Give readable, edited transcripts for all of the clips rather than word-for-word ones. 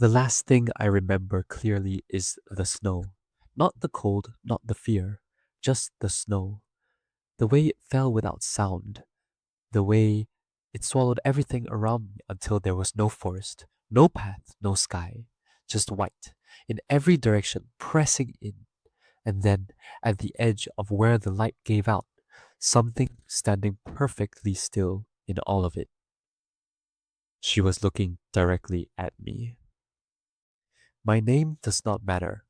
The last thing I remember clearly is the snow. Not the cold, not the fear, just the snow. The way it fell without sound, the way it swallowed everything around me until there was no forest, no path, no sky, just white, in every direction, pressing in. And then, at the edge of where the light gave out, something standing perfectly still in all of it. She was looking directly at me. My name does not matter.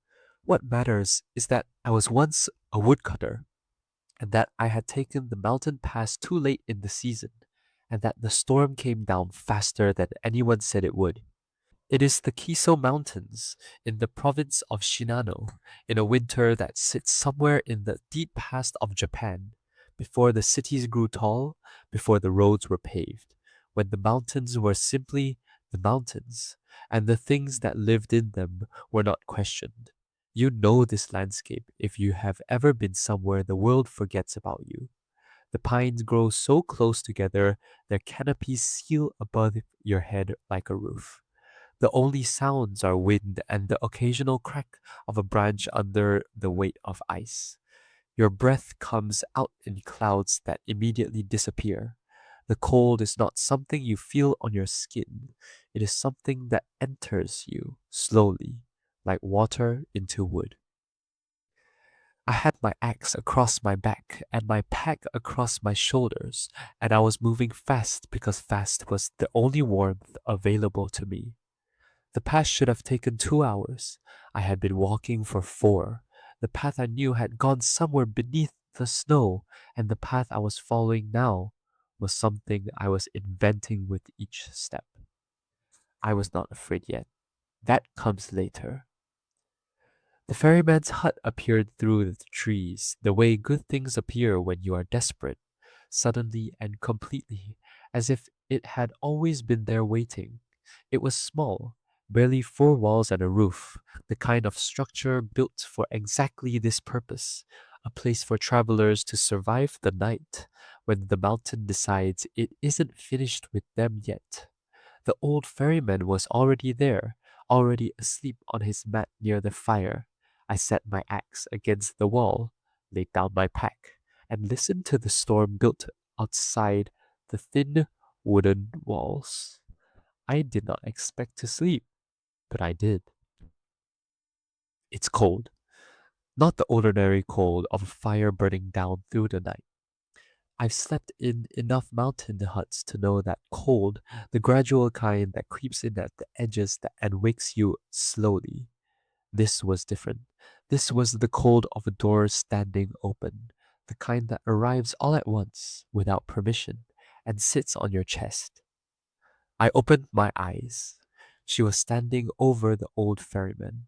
What matters is that I was once a woodcutter, and that I had taken the mountain pass too late in the season, and that the storm came down faster than anyone said it would. It is the Kiso Mountains in the province of Shinano, in a winter that sits somewhere in the deep past of Japan, before the cities grew tall, before the roads were paved, when the mountains were simply the mountains, and the things that lived in them were not questioned. You know this landscape if you have ever been somewhere the world forgets about you. The pines grow so close together, their canopies seal above your head like a roof. The only sounds are wind and the occasional crack of a branch under the weight of ice. Your breath comes out in clouds that immediately disappear. The cold is not something you feel on your skin, it is something that enters you slowly, like water into wood. I had my axe across my back and my pack across my shoulders, and I was moving fast because fast was the only warmth available to me. The path should have taken 2 hours. I had been walking for 4. The path I knew had gone somewhere beneath the snow, and the path I was following now was something I was inventing with each step. I was not afraid yet. That comes later. The ferryman's hut appeared through the trees, the way good things appear when you are desperate, suddenly and completely, as if it had always been there waiting. It was small, barely 4 walls and a roof, the kind of structure built for exactly this purpose, a place for travelers to survive the night when the mountain decides it isn't finished with them yet. The old ferryman was already there, already asleep on his mat near the fire. I set my axe against the wall, laid down my pack, and listened to the storm built outside the thin wooden walls. I did not expect to sleep, but I did. It's cold, not the ordinary cold of a fire burning down through the night. I've slept in enough mountain huts to know that cold, the gradual kind that creeps in at the edges and wakes you slowly. This was different. This was the cold of a door standing open, the kind that arrives all at once, without permission, and sits on your chest. I opened my eyes. She was standing over the old ferryman.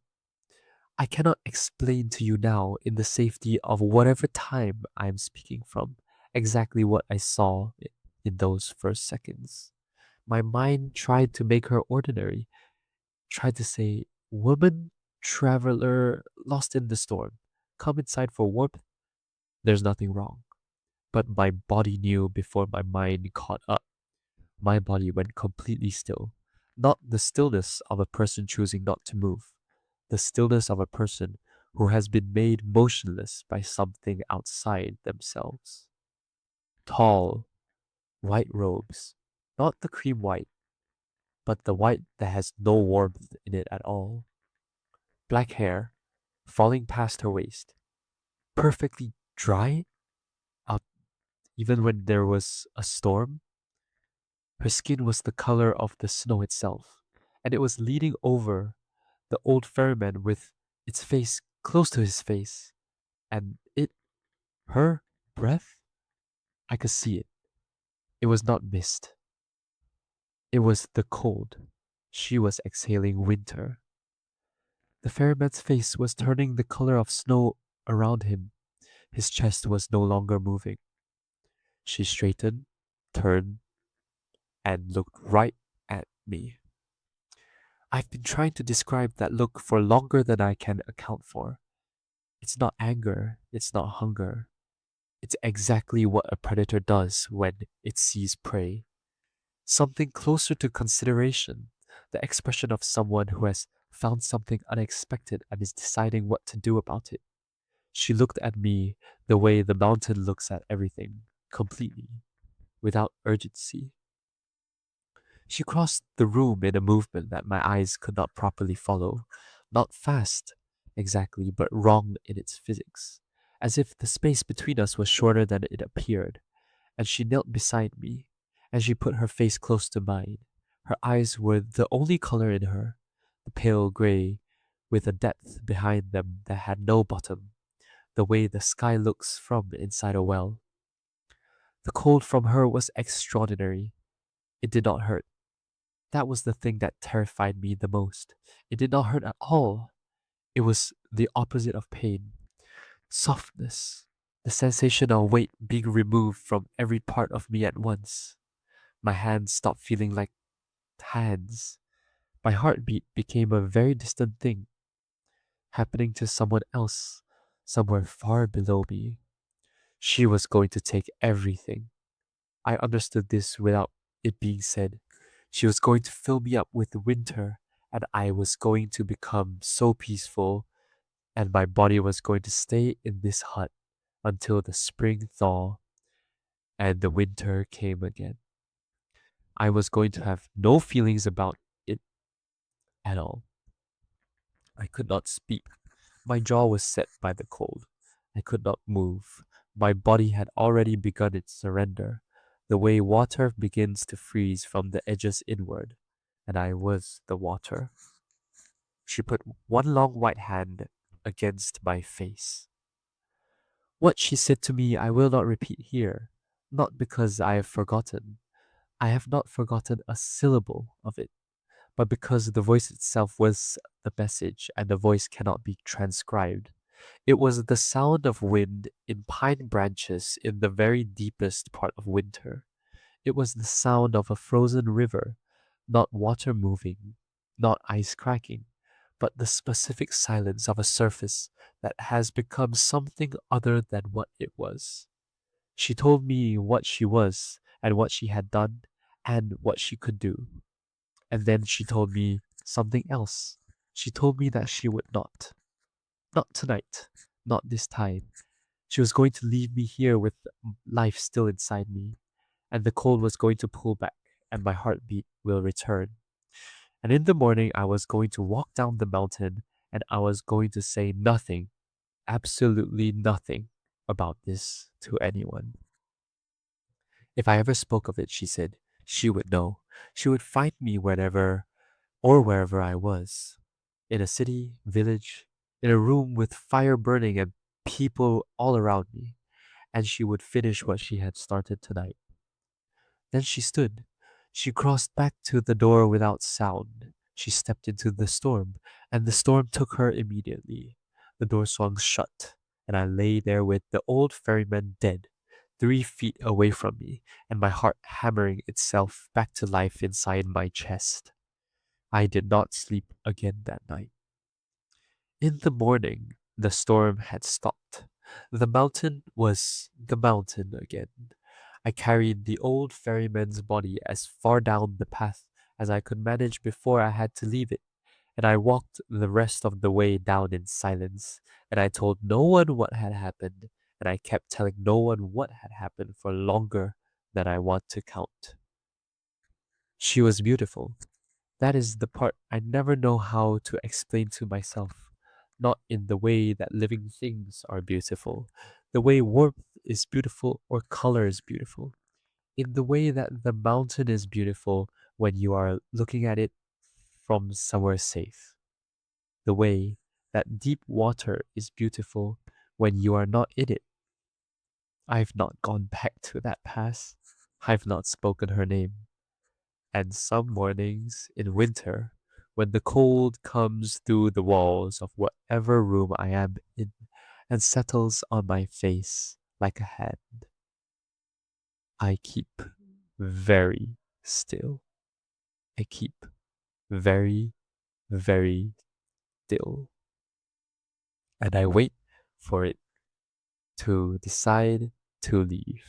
I cannot explain to you now, in the safety of whatever time I am speaking from, exactly what I saw in those first seconds. My mind tried to make her ordinary, tried to say, "Woman, traveler, lost in the storm, come inside for warmth." There's nothing wrong. But my body knew before my mind caught up. My body went completely still. Not the stillness of a person choosing not to move, the stillness of a person who has been made motionless by something outside themselves. Tall, white robes, not the cream white, but the white that has no warmth in it at all. Black hair, falling past her waist, perfectly dry, out even when there was a storm. Her skin was the color of the snow itself, and it was leaning over the old ferryman with its face close to his face, and her breath, I could see it. It was not mist, it was the cold. She was exhaling winter. The ferryman's face was turning the color of snow around him. His chest was no longer moving. She straightened, turned, and looked right at me. I've been trying to describe that look for longer than I can account for. It's not anger, it's not hunger. It's exactly what a predator does when it sees prey. Something closer to consideration, the expression of someone who has found something unexpected and is deciding what to do about it. She looked at me the way the mountain looks at everything, completely, without urgency. She crossed the room in a movement that my eyes could not properly follow. Not fast, exactly, but wrong in its physics, as if the space between us was shorter than it appeared. And she knelt beside me, and she put her face close to mine. Her eyes were the only color in her, the pale gray, with a depth behind them that had no bottom, the way the sky looks from inside a well. The cold from her was extraordinary. It did not hurt. That was the thing that terrified me the most. It did not hurt at all. It was the opposite of pain. Softness. The sensation of weight being removed from every part of me at once. My hands stopped feeling like hands. My heartbeat became a very distant thing, happening to someone else, somewhere far below me. She was going to take everything. I understood this without it being said. She was going to fill me up with winter, and I was going to become so peaceful, and my body was going to stay in this hut until the spring thaw and the winter came again. I was going to have no feelings about it at all. I could not speak. My jaw was set by the cold. I could not move. My body had already begun its surrender, the way water begins to freeze from the edges inward, and I was the water. She put one long white hand against my face. What she said to me I will not repeat here, not because I have forgotten. I have not forgotten a syllable of it, but because the voice itself was the message and the voice cannot be transcribed. It was the sound of wind in pine branches in the very deepest part of winter. It was the sound of a frozen river, not water moving, not ice cracking, but the specific silence of a surface that has become something other than what it was. She told me what she was and what she had done and what she could do. And then she told me something else. She told me that she would not. Not tonight. Not this time. She was going to leave me here with life still inside me, and the cold was going to pull back, and my heartbeat will return. And in the morning, I was going to walk down the mountain, and I was going to say nothing, absolutely nothing, about this to anyone. If I ever spoke of it, she said, she would know. She would find me wherever or wherever I was. In a city, village, in a room with fire burning and people all around me, and she would finish what she had started tonight. Then she stood. She crossed back to the door without sound. She stepped into the storm, and the storm took her immediately. The door swung shut, and I lay there with the old ferryman dead, 3 feet away from me, and my heart hammering itself back to life inside my chest. I did not sleep again that night. In the morning, the storm had stopped. The mountain was the mountain again. I carried the old ferryman's body as far down the path as I could manage before I had to leave it, and I walked the rest of the way down in silence, and I told no one what had happened, and I kept telling no one what had happened for longer than I want to count. She was beautiful. That is the part I never know how to explain to myself. Not in the way that living things are beautiful, the way warmth is beautiful or color is beautiful, in the way that the mountain is beautiful when you are looking at it from somewhere safe, the way that deep water is beautiful when you are not in it. I've not gone back to that past. I've not spoken her name. And some mornings in winter, when the cold comes through the walls of whatever room I am in and settles on my face like a hand, I keep very still. I keep very, very still. And I wait for it to decide to leave.